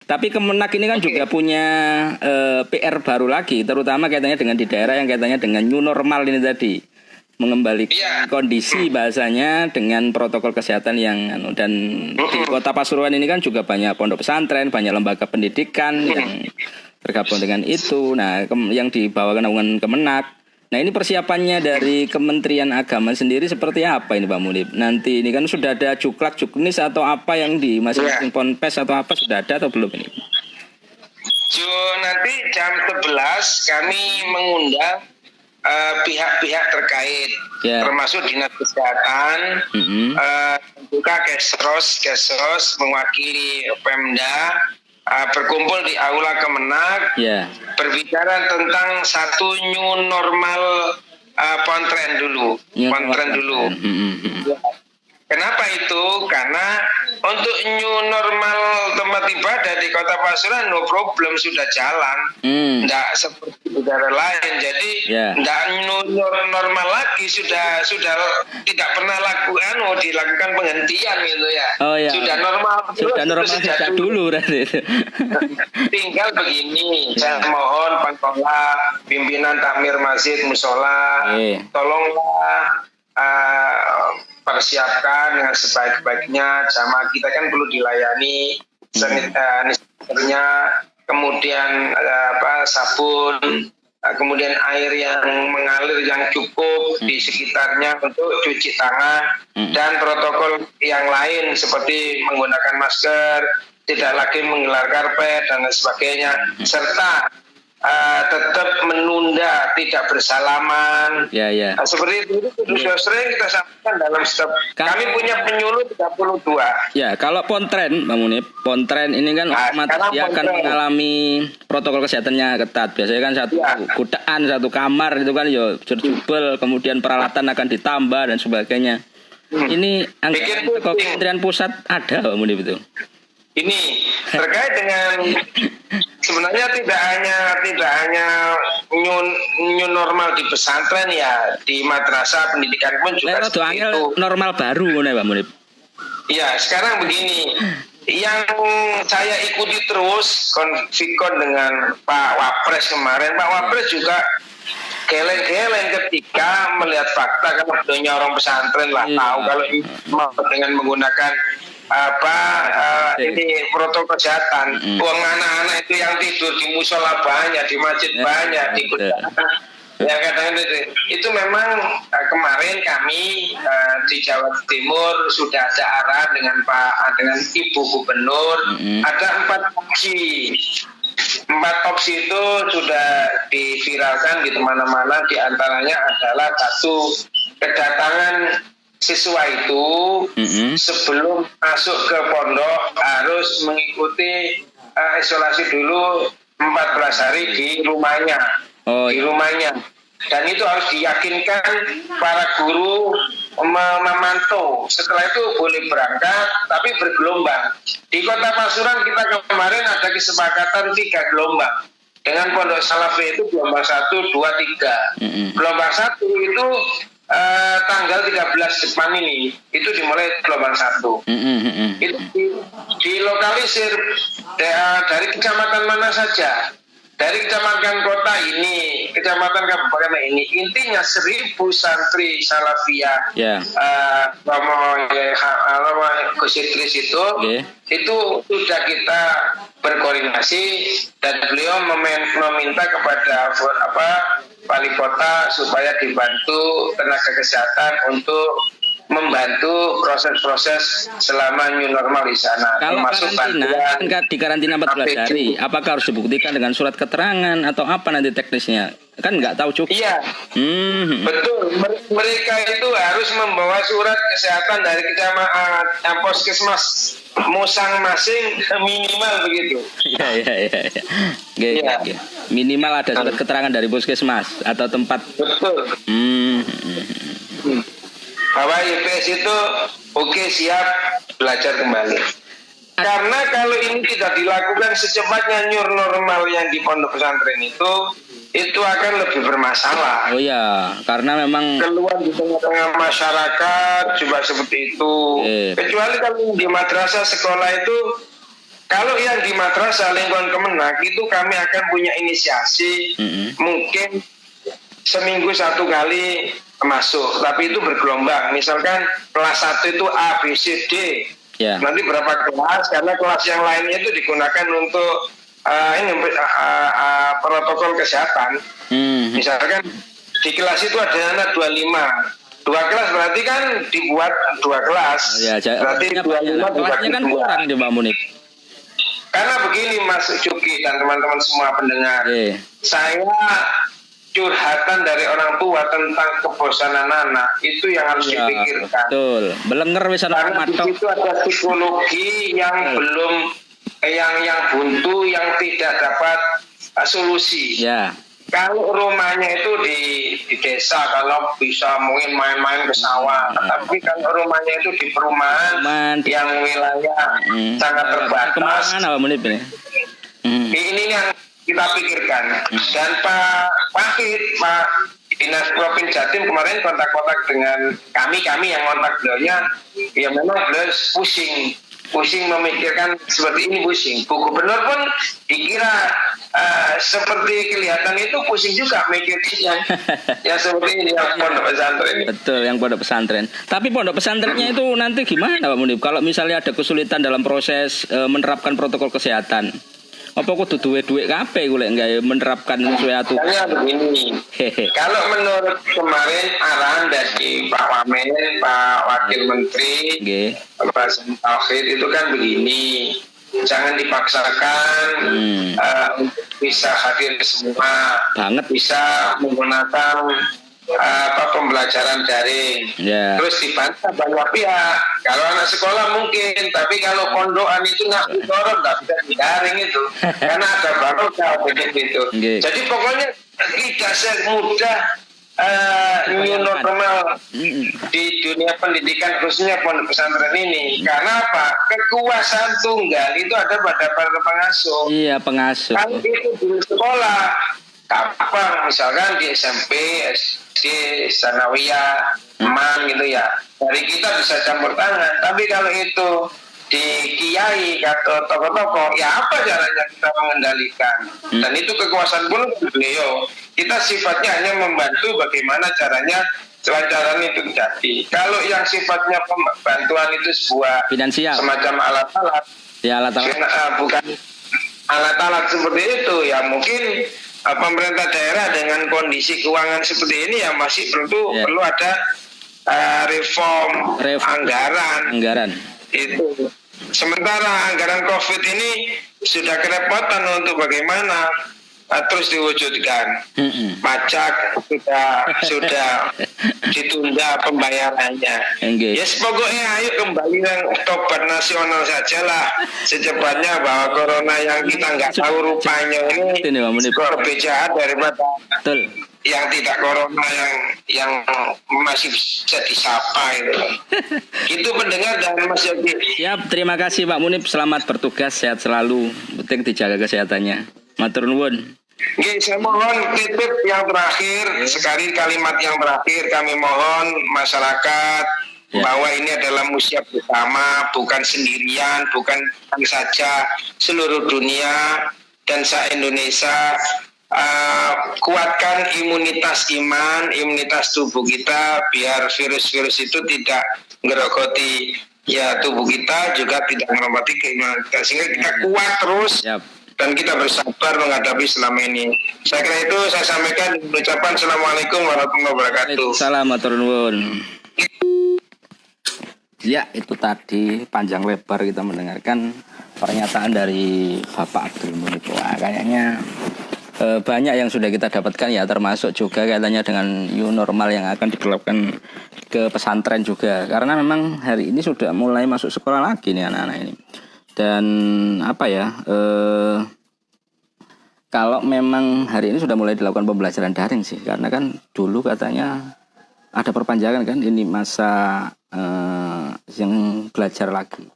Tapi Kemenak ini kan juga punya PR baru lagi, terutama kaitannya dengan di daerah yang kaitannya dengan new normal ini tadi. Mengembalikan kondisi bahasanya dengan protokol kesehatan yang dan di Kota Pasuruan ini kan juga banyak pondok pesantren, banyak lembaga pendidikan yang tergabung dengan itu. Nah, yang dibawakan naungan Kemenak. Nah, ini persiapannya dari Kementerian Agama sendiri seperti apa ini Pak Munib? Nanti ini kan sudah ada juklak, juknis atau apa yang di masing-masing ponpes atau apa sudah ada atau belum ini? Nanti jam 11 kami mengundang pihak-pihak terkait, termasuk Dinas Kesehatan, juga Kesos mewakili Pemda, berkumpul di Aula Kemenak, berbicara tentang satu new normal pontren dulu. Kenapa itu? Karena untuk new normal tempat ibadah di Kota Pasuruan no problem sudah jalan, tidak seperti negara lain. Jadi tidak new normal lagi, sudah tidak pernah dilakukan penghentian gitu ya. Sudah normal. Sudah normal sejak dulu. Tinggal begini, saya mohon pengelola, pimpinan takmir masjid musola, tolonglah persiapkan dengan sebaik-baiknya. Jamaah kita kan perlu dilayani, saniternya, kemudian sabun, kemudian air yang mengalir yang cukup di sekitarnya untuk cuci tangan, dan protokol yang lain seperti menggunakan masker, tidak lagi menggelar karpet dan lain sebagainya, serta tetap menunda, tidak bersalaman. Seperti itu sudah sering kita sampaikan dalam setiap. Kami punya penyuluh 32. Ya, kalau pontren, Bang Munib, pontren ini kan otomatis dia akan mengalami protokol kesehatannya ketat. Biasanya kan satu kutaan, satu kamar itu kan jubel, kemudian peralatan akan ditambah dan sebagainya. Ini anggaran Kementerian Pusat ada, Bang Munib itu. Ini terkait dengan sebenarnya tidak hanya new normal di pesantren ya, di madrasah pendidikan pun juga seperti itu. Normal baru nih Pak Munib. Ya, sekarang begini, yang saya ikuti terus konfikon dengan Pak Wapres kemarin. Pak Wapres juga geleng-geleng ketika melihat fakta, karena beliaunya orang pesantren lah, tahu kalau dengan menggunakan ini protokol kesehatan. Uang anak-anak itu yang tidur di musola banyak, di masjid banyak, di yang kadang-kadang itu memang kemarin kami di Jawa Timur sudah ada arahan dengan Ibu Gubernur, ada 4 opsi. 4 opsi itu sudah diviralkan di mana-mana. Di antaranya adalah satu, kedatangan siswa itu sebelum masuk ke pondok harus mengikuti isolasi dulu 14 hari di rumahnya. Dan itu harus diyakinkan para guru memantau. Setelah itu boleh berangkat, tapi bergelombang. Di Kota Pasuruan kita kemarin ada kesepakatan 3 gelombang. Dengan Pondok Salafi itu gelombang 1, 2, 3. Gelombang 1 itu tanggal 13 depan ini, itu dimulai gelombang 1. Itu dilokalisir dari kecamatan mana saja. Dari kecamatan kota ini, kecamatan kabupaten ini, intinya 1000 santri Salafiyah, Gus Idris itu sudah kita berkoordinasi, dan beliau meminta kepada wali kota supaya dibantu tenaga kesehatan untuk membantu proses-proses selama new normal di sana. Kalau karantina, di karantina 14 hari, apakah harus dibuktikan dengan surat keterangan atau apa nanti teknisnya? Kan nggak tahu cukup. Iya, betul. Mereka itu harus membawa surat kesehatan dari kecamatan puskesmas masing-masing minimal begitu. Iya. Minimal ada surat keterangan dari puskesmas atau tempat. Betul. Bahwa YPS itu oke, siap belajar kembali. Karena kalau ini tidak dilakukan secepatnya new normal yang di pondok pesantren itu akan lebih bermasalah. Oh ya, karena memang keluar di tengah-tengah masyarakat juga seperti itu. Kecuali kalau di madrasah sekolah itu Kalau yang di madrasah lingkungan Kemenak itu kami akan punya inisiasi mungkin seminggu 1 kali masuk, tapi itu bergelombang. Misalkan kelas 1 itu A, B, C, D. Nanti berapa kelas, karena kelas yang lainnya itu digunakan untuk protokol kesehatan. Misalkan di kelas itu ada anak 25. 2 kelas berarti kan dibuat 2 kelas. Berarti 25 kelasnya kan kurang di Mbak Munib. Karena begini Mas Cuki dan teman-teman semua pendengar. Saya curhatan dari orang tua tentang kebosanan anak itu yang harus dipikirkan. Betul. Belenger wis ana karena di situ ada psikologi yang belum yang buntu, yang tidak dapat solusi. Kalau rumahnya itu di desa, kalau bisa mungkin main-main ke sawah. Tapi kalau rumahnya itu di perumahan yang wilayah sangat terbatas. Ini yang kita pikirkan. Dan Pak Wahid, Pak Dinas Provinsi Jatim kemarin kontak-kontak dengan kami yang kontak beliaunya, ya memang beliau pusing memikirkan seperti ini, pusing. Bu Gubernur pun dikira seperti kelihatan itu pusing juga mikirnya. Ya seperti ini yang pondok pesantren. Betul, yang pondok pesantren. Tapi pondok pesantrennya itu nanti gimana Pak Munib? Kalau misalnya ada kesulitan dalam proses menerapkan protokol kesehatan, apa kudu duwe kabeh gue enggak menerapkan sesuai aturan? Begini. Kalau menurut kemarin arahan dari Pak Wamen, Pak Wakil Menteri, Pak Tauhid itu kan begini. Jangan dipaksakan bisa hadir semua, bisa menggunakan pembelajaran daring. Terus dibantah banyak pihak. Kalau anak sekolah mungkin, tapi kalau pondokan itu nggak bisa daring itu, karena ada barokah begitu. Jadi pokoknya tidak semudah new normal di dunia pendidikan khususnya pondok pesantren ini. Karena apa? Kekuasaan tunggal itu ada pada para pengasuh. Pengasuh. Kalau itu di sekolah, apa misalkan di SMP, SD, Sanawiyah, gitu ya. Dari kita bisa campur tangan. Tapi kalau itu di kiai atau tokoh-tokoh, ya apa caranya kita mengendalikan? Dan itu kekuasaan pun beliau. Kita sifatnya hanya membantu bagaimana caranya kelancaran itu terjadi. Kalau yang sifatnya bantuan itu sebuah finansial, semacam alat-alat, bukan alat-alat seperti itu, ya mungkin pemerintah daerah dengan kondisi keuangan seperti ini ya masih perlu ada reform anggaran. Itu. Sementara anggaran COVID ini sudah kerepotan untuk bagaimana terus diwujudkan. Pajak sudah ditunda pembayarannya. Yes, pokoknya ayo kembali yang tobat nasional sajalah secepatnya, bahwa corona yang kita nggak tahu rupanya ini lebih jahat daripada yang tidak corona yang masih bisa disapa itu. Itu pendengar dan Mas Yogi. Siap, terima kasih Pak Munib, selamat bertugas, sehat selalu, penting dijaga kesehatannya. Matur nuwun. Saya mohon titip yang terakhir, sekali kalimat yang terakhir kami mohon masyarakat bahwa ini adalah musibah bersama, bukan sendirian, bukan saja seluruh dunia dan se-Indonesia. Kuatkan imunitas iman, imunitas tubuh kita biar virus-virus itu tidak ngerogoti ya tubuh kita, juga tidak merobati keimanan kita, sehingga kita kuat terus dan kita bersabar menghadapi selama ini. Saya kira itu saya sampaikan, ucapan Assalamualaikum warahmatullahi wabarakatuh. Salam matur nuwun. Ya, itu tadi panjang lebar kita mendengarkan pernyataan dari Bapak Abdul Munib. Wah, kayaknya banyak yang sudah kita dapatkan ya, termasuk juga kaitannya dengan new normal yang akan diterapkan ke pesantren juga, karena memang hari ini sudah mulai masuk sekolah lagi nih anak-anak ini. Dan apa ya, kalau memang hari ini sudah mulai dilakukan pembelajaran daring sih, karena kan dulu katanya ada perpanjangan kan ini masa yang belajar lagi.